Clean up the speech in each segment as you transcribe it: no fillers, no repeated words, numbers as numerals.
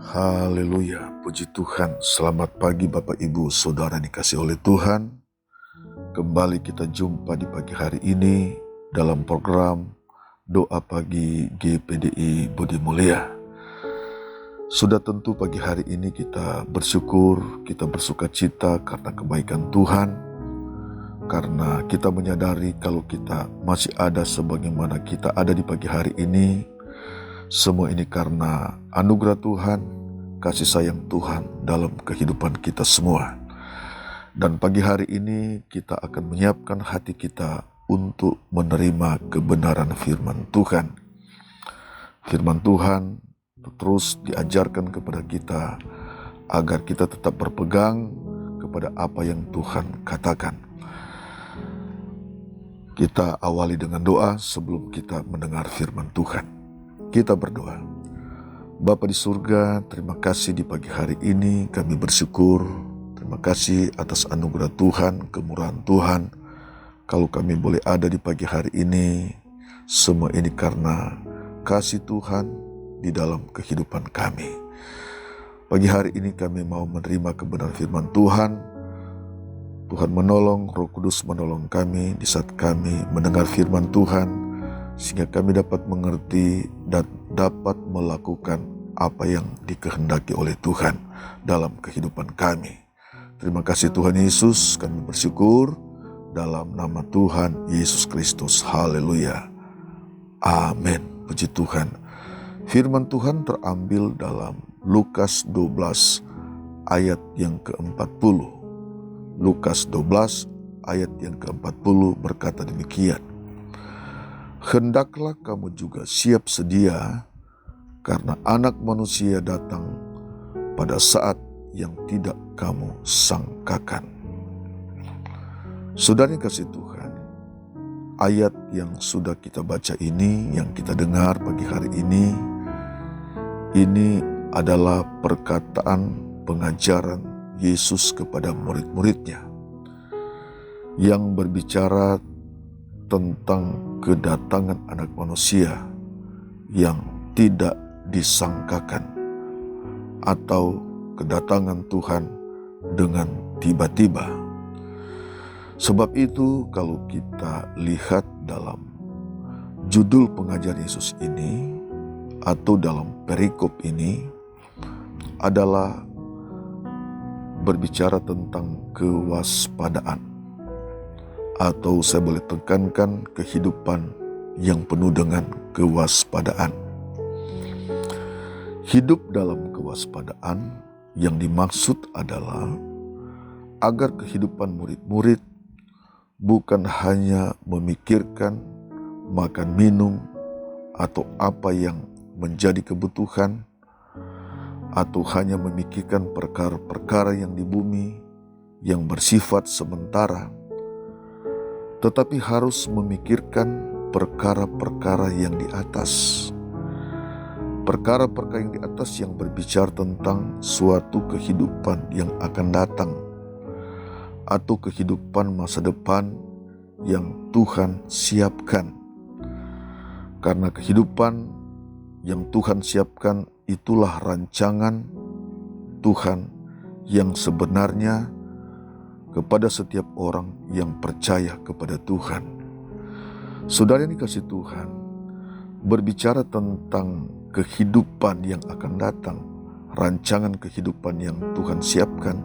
Haleluya, puji Tuhan. Selamat pagi Bapak Ibu Saudara dikasih oleh Tuhan. Kembali kita jumpa di pagi hari ini dalam program Doa Pagi GPDI Budi Mulia. Sudah tentu pagi hari ini kita bersyukur, kita bersuka cita karena kebaikan Tuhan. Karena kita menyadari kalau kita masih ada sebagaimana kita ada di pagi hari ini, semua ini karena anugerah Tuhan, kasih sayang Tuhan dalam kehidupan kita semua. Dan pagi hari ini kita akan menyiapkan hati kita untuk menerima kebenaran firman Tuhan. Firman Tuhan terus diajarkan kepada kita agar kita tetap berpegang kepada apa yang Tuhan katakan. Kita awali dengan doa sebelum kita mendengar firman Tuhan. Kita berdoa. Bapa di surga, terima kasih di pagi hari ini kami bersyukur. Terima kasih atas anugerah Tuhan, kemurahan Tuhan. Kalau kami boleh ada di pagi hari ini, semua ini karena kasih Tuhan di dalam kehidupan kami. Pagi hari ini kami mau menerima kebenaran firman Tuhan. Tuhan menolong, Roh Kudus menolong kami di saat kami mendengar firman Tuhan, sehingga kami dapat mengerti dan dapat melakukan apa yang dikehendaki oleh Tuhan dalam kehidupan kami. Terima kasih Tuhan Yesus, kami bersyukur dalam nama Tuhan Yesus Kristus. Haleluya. Amin. Puji Tuhan. Firman Tuhan terambil dalam Lukas 12 ayat yang ke-40. Lukas 12 ayat yang ke-40 berkata demikian. Hendaklah kamu juga siap sedia, karena anak manusia datang pada saat yang tidak kamu sangkakan. Saudara yang kasih Tuhan, ayat yang sudah kita baca ini, yang kita dengar pagi hari ini adalah perkataan pengajaran Yesus kepada murid-muridnya yang berbicara tentang kedatangan anak manusia yang tidak disangkakan atau kedatangan Tuhan dengan tiba-tiba. Sebab itu kalau kita lihat dalam judul pengajar Yesus ini atau dalam perikop ini adalah berbicara tentang kewaspadaan. Atau saya boleh tekankan kehidupan yang penuh dengan kewaspadaan. Hidup dalam kewaspadaan yang dimaksud adalah agar kehidupan murid-murid bukan hanya memikirkan makan minum atau apa yang menjadi kebutuhan, atau hanya memikirkan perkara-perkara yang di bumi yang bersifat sementara, tetapi harus memikirkan perkara-perkara yang di atas. Perkara-perkara yang di atas yang berbicara tentang suatu kehidupan yang akan datang, atau kehidupan masa depan yang Tuhan siapkan. Karena kehidupan yang Tuhan siapkan itulah rancangan Tuhan yang sebenarnya kepada setiap orang yang percaya kepada Tuhan. Saudara yang dikasih Tuhan, berbicara tentang kehidupan yang akan datang, rancangan kehidupan yang Tuhan siapkan,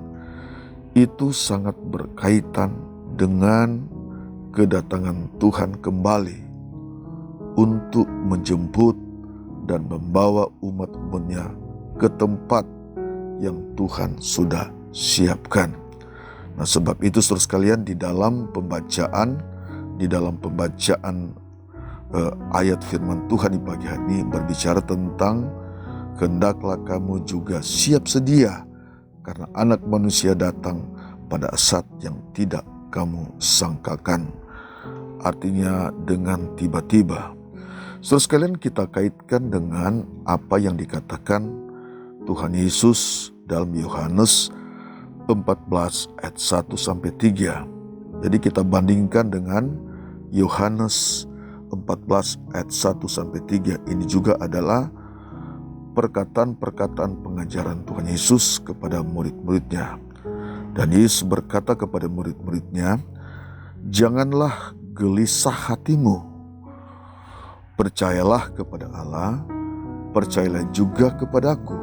itu sangat berkaitan dengan kedatangan Tuhan kembali untuk menjemput dan membawa umat-umatnya ke tempat yang Tuhan sudah siapkan. Nah, sebab itu saudara sekalian, di dalam pembacaan ayat firman Tuhan di pagi hari ini berbicara tentang hendaklah kamu juga siap sedia, karena anak manusia datang pada saat yang tidak kamu sangkakan. Artinya dengan tiba-tiba. Saudara sekalian, kita kaitkan dengan apa yang dikatakan Tuhan Yesus dalam Yohanes 14 ayat 1-3. Jadi kita bandingkan dengan Yohanes 14 ayat 1-3. Ini juga adalah perkataan-perkataan pengajaran Tuhan Yesus kepada murid-muridnya. Dan Yesus berkata kepada murid-muridnya, "Janganlah gelisah hatimu. Percayalah kepada Allah, percayalah juga kepadaku.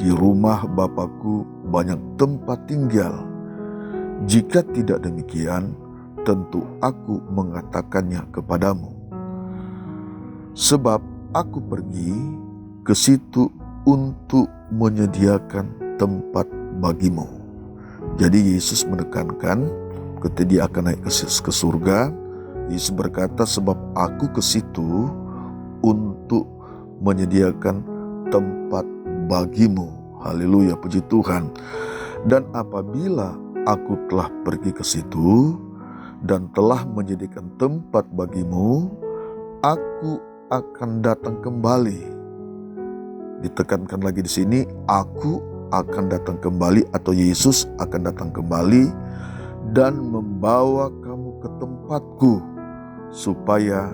Di rumah Bapakku banyak tempat tinggal. Jika tidak demikian, tentu aku mengatakannya kepadamu. Sebab aku pergi ke situ untuk menyediakan tempat bagimu." Jadi Yesus menekankan ketika dia akan naik ke surga, Yesus berkata, "Sebab aku ke situ untuk menyediakan tempat bagimu." Haleluya, puji Tuhan. "Dan apabila aku telah pergi ke situ dan telah menyediakan tempat bagimu, aku akan datang kembali." Ditekankan lagi di sini, aku akan datang kembali, atau Yesus akan datang kembali dan membawa kamu ke tempatku, supaya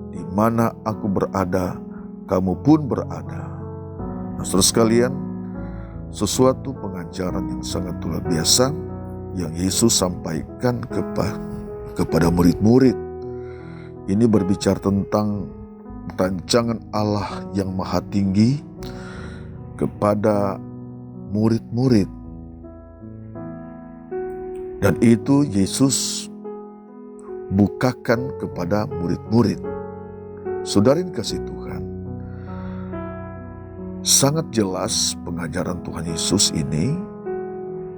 di mana aku berada, kamu pun berada. Nah, saudara sekalian, sesuatu pengajaran yang sangat luar biasa yang Yesus sampaikan kepada murid-murid. Ini berbicara tentang rancangan Allah yang maha tinggi kepada murid-murid. Dan itu Yesus bukakan kepada murid-murid. Saudara yang kasih Tuhan, sangat jelas pengajaran Tuhan Yesus ini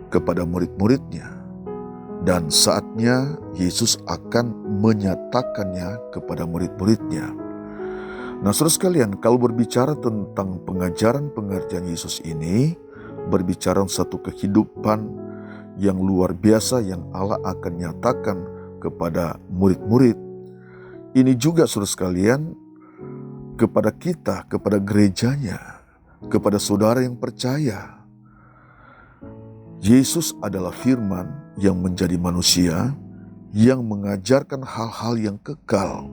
kepada murid-muridnya. Dan saatnya Yesus akan menyatakannya kepada murid-muridnya. Nah, saudara sekalian, kalau berbicara tentang pengajaran-pengajaran Yesus ini, berbicara satu kehidupan yang luar biasa yang Allah akan nyatakan kepada murid-murid. Ini juga saudara sekalian kepada kita, kepada gerejanya, kepada saudara yang percaya. Yesus adalah firman yang menjadi manusia, yang mengajarkan hal-hal yang kekal.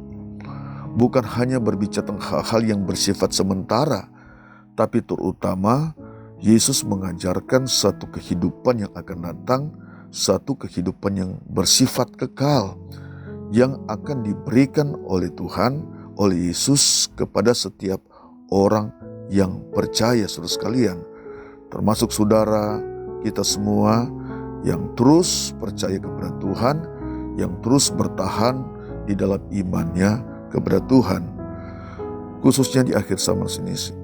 Bukan hanya berbicara tentang hal-hal yang bersifat sementara, tapi terutama Yesus mengajarkan satu kehidupan yang akan datang, satu kehidupan yang bersifat kekal, yang akan diberikan oleh Tuhan, oleh Yesus kepada setiap orang yang percaya, saudara sekalian. Termasuk saudara kita semua yang terus percaya kepada Tuhan, yang terus bertahan di dalam imannya kepada Tuhan. Khususnya di akhir zaman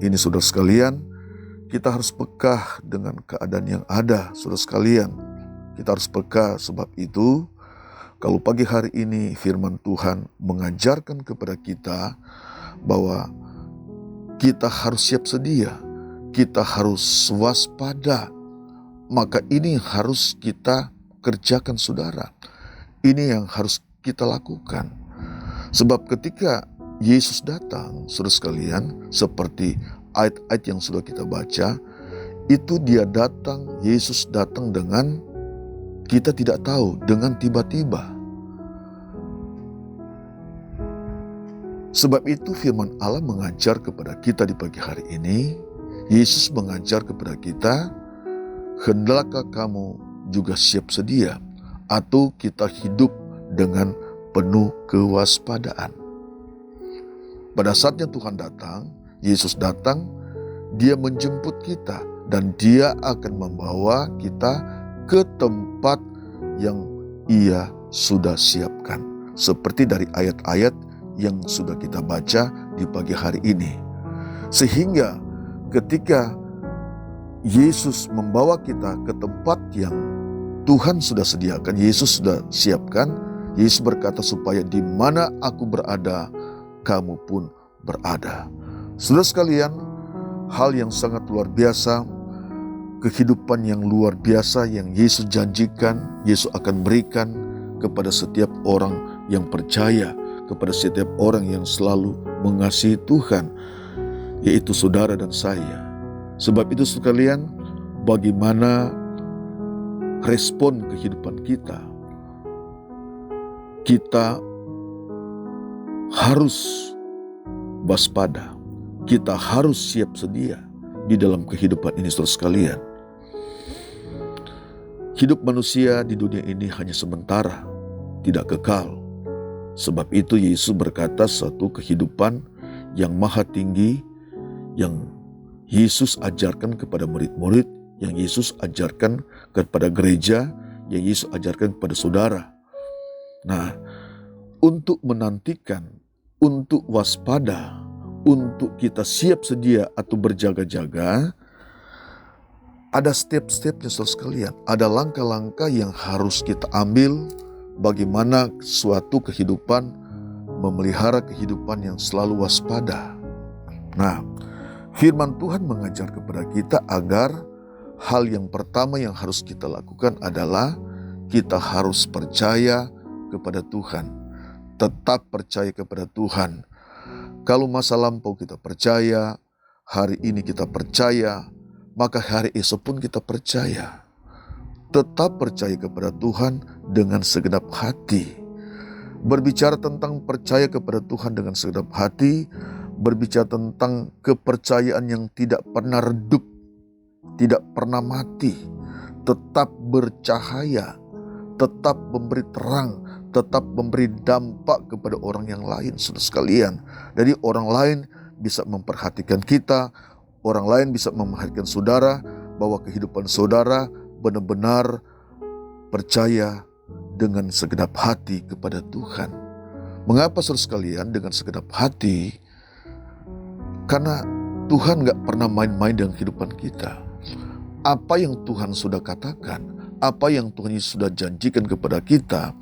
ini saudara sekalian, kita harus peka dengan keadaan yang ada, saudara sekalian. Kita harus peka, sebab itu kalau pagi hari ini firman Tuhan mengajarkan kepada kita bahwa kita harus siap sedia, kita harus waspada, maka ini yang harus kita kerjakan, saudara. Ini yang harus kita lakukan. Sebab ketika Yesus datang, saudara sekalian, seperti ayat-ayat yang sudah kita baca, itu dia datang, Yesus datang dengan kita tidak tahu, dengan tiba-tiba. Sebab itu firman Allah mengajar kepada kita di pagi hari ini, Yesus mengajar kepada kita, hendaklah kamu juga siap sedia, atau kita hidup dengan penuh kewaspadaan. Pada saatnya Tuhan datang, Yesus datang, dia menjemput kita dan dia akan membawa kita ke tempat yang ia sudah siapkan. Seperti dari ayat-ayat yang sudah kita baca di pagi hari ini. Sehingga ketika Yesus membawa kita ke tempat yang Tuhan sudah sediakan, Yesus sudah siapkan, Yesus berkata supaya di mana aku berada, kamu pun berada. Saudara sekalian, hal yang sangat luar biasa, kehidupan yang luar biasa yang Yesus janjikan, Yesus akan berikan kepada setiap orang yang percaya, kepada setiap orang yang selalu mengasihi Tuhan, yaitu saudara dan saya. Sebab itu sekalian, bagaimana respon kehidupan kita? Kita harus waspada, Kita harus siap sedia di dalam kehidupan ini, saudara sekalian. Hidup manusia di dunia ini hanya sementara, tidak kekal. Sebab itu Yesus berkata satu kehidupan yang maha tinggi, yang Yesus ajarkan kepada murid-murid, yang Yesus ajarkan kepada gereja, yang Yesus ajarkan kepada saudara. Nah, untuk menantikan, untuk waspada, untuk kita siap sedia atau berjaga-jaga, ada step-stepnya saudara sekalian. Ada langkah-langkah yang harus kita ambil bagaimana suatu kehidupan memelihara kehidupan yang selalu waspada. Nah, firman Tuhan mengajar kepada kita agar hal yang pertama yang harus kita lakukan adalah kita harus percaya kepada Tuhan. Tetap percaya kepada Tuhan. Kalau masa lampau kita percaya, hari ini kita percaya, maka hari esok pun kita percaya. Tetap percaya kepada Tuhan dengan segenap hati. Berbicara tentang percaya kepada Tuhan dengan segenap hati, berbicara tentang kepercayaan yang tidak pernah redup, tidak pernah mati, tetap bercahaya, tetap memberi terang, tetap memberi dampak kepada orang yang lain, saudara sekalian. Jadi orang lain bisa memperhatikan kita, orang lain bisa memperhatikan saudara, bahwa kehidupan saudara benar-benar percaya dengan segenap hati kepada Tuhan. Mengapa saudara sekalian dengan segenap hati? Karena Tuhan gak pernah main-main dengan kehidupan kita. Apa yang Tuhan sudah katakan, apa yang Tuhan Yesus sudah janjikan kepada kita,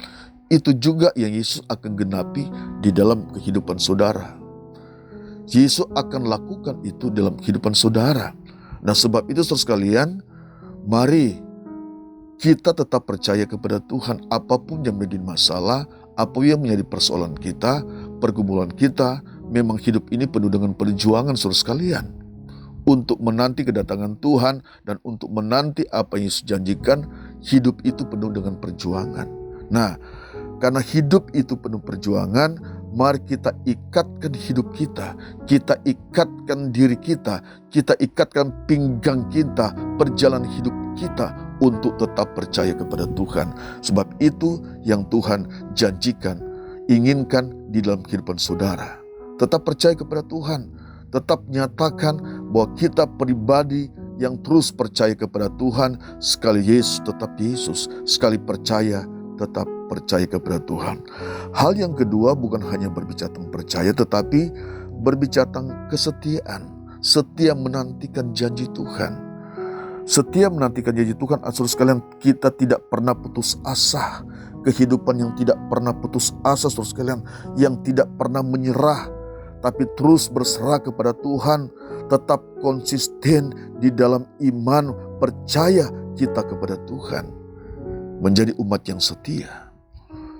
itu juga yang Yesus akan genapi di dalam kehidupan saudara. Yesus akan lakukan itu dalam kehidupan saudara. Nah, sebab itu saudara sekalian, mari kita tetap percaya kepada Tuhan. Apapun yang menjadi masalah, apa yang menjadi persoalan kita, pergumulan kita, memang hidup ini penuh dengan perjuangan saudara sekalian. Untuk menanti kedatangan Tuhan dan untuk menanti apa yang Yesus janjikan, hidup itu penuh dengan perjuangan. Nah, karena hidup itu penuh perjuangan, mari kita ikatkan hidup kita, kita ikatkan diri kita ikatkan pinggang kita, perjalanan hidup kita untuk tetap percaya kepada Tuhan. Sebab itu yang Tuhan janjikan, inginkan di dalam kehidupan saudara. Tetap percaya kepada Tuhan, tetap nyatakan bahwa kita pribadi yang terus percaya kepada Tuhan, sekali Yesus tetap Yesus, sekali percaya tetap percaya kepada Tuhan. Hal yang kedua bukan hanya berbicara tentang percaya, tetapi berbicara tentang kesetiaan. Setia menantikan janji Tuhan. Setia menantikan janji Tuhan, saudara sekalian, kita tidak pernah putus asa. Kehidupan yang tidak pernah putus asa, saudara sekalian, yang tidak pernah menyerah, tapi terus berserah kepada Tuhan, tetap konsisten di dalam iman, percaya kita kepada Tuhan, menjadi umat yang setia.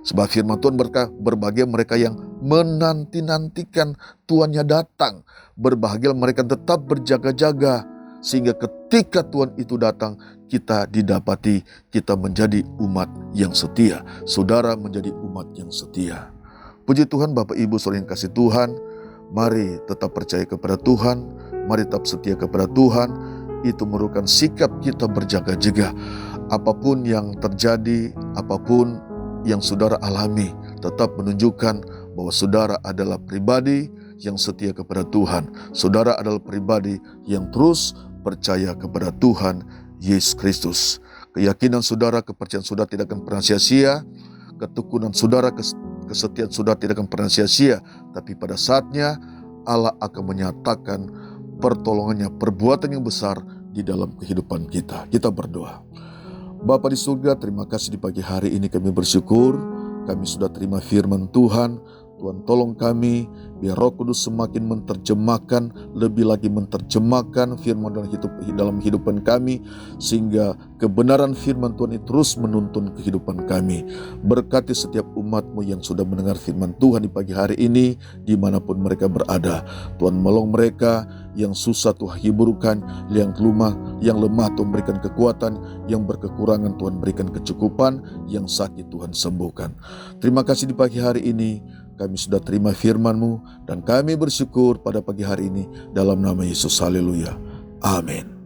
Sebab firman Tuhan berbahagia mereka yang menanti-nantikan Tuhannya datang. Berbahagia mereka tetap berjaga-jaga, sehingga ketika Tuhan itu datang, kita didapati kita menjadi umat yang setia. Saudara menjadi umat yang setia. Puji Tuhan, Bapak Ibu saudara yang kasih Tuhan, mari tetap percaya kepada Tuhan, mari tetap setia kepada Tuhan. Itu merupakan sikap kita berjaga-jaga. Apapun yang terjadi, apapun yang saudara alami, tetap menunjukkan bahwa saudara adalah pribadi yang setia kepada Tuhan. Saudara adalah pribadi yang terus percaya kepada Tuhan Yesus Kristus. Keyakinan saudara, kepercayaan saudara tidak akan pernah sia-sia. Ketekunan saudara, kesetiaan saudara tidak akan pernah sia-sia. Tapi pada saatnya Allah akan menyatakan pertolongannya, perbuatan yang besar di dalam kehidupan kita. Kita berdoa. Bapa di surga, terima kasih di pagi hari ini kami bersyukur. Kami sudah terima firman Tuhan. Tuhan tolong kami, biar Roh Kudus semakin menerjemahkan, lebih lagi menerjemahkan firman dalam kehidupan kami, sehingga kebenaran firman Tuhan itu terus menuntun kehidupan kami. Berkati setiap umat-Mu yang sudah mendengar firman Tuhan di pagi hari ini, dimanapun mereka berada. Tuhan menolong mereka yang susah Tuhan hiburkan, yang lemah Tuhan berikan kekuatan, yang berkekurangan Tuhan berikan kecukupan, yang sakit Tuhan sembuhkan. Terima kasih di pagi hari ini. kami sudah terima firman-Mu dan kami bersyukur pada pagi hari ini dalam nama Yesus. Haleluya. Amin.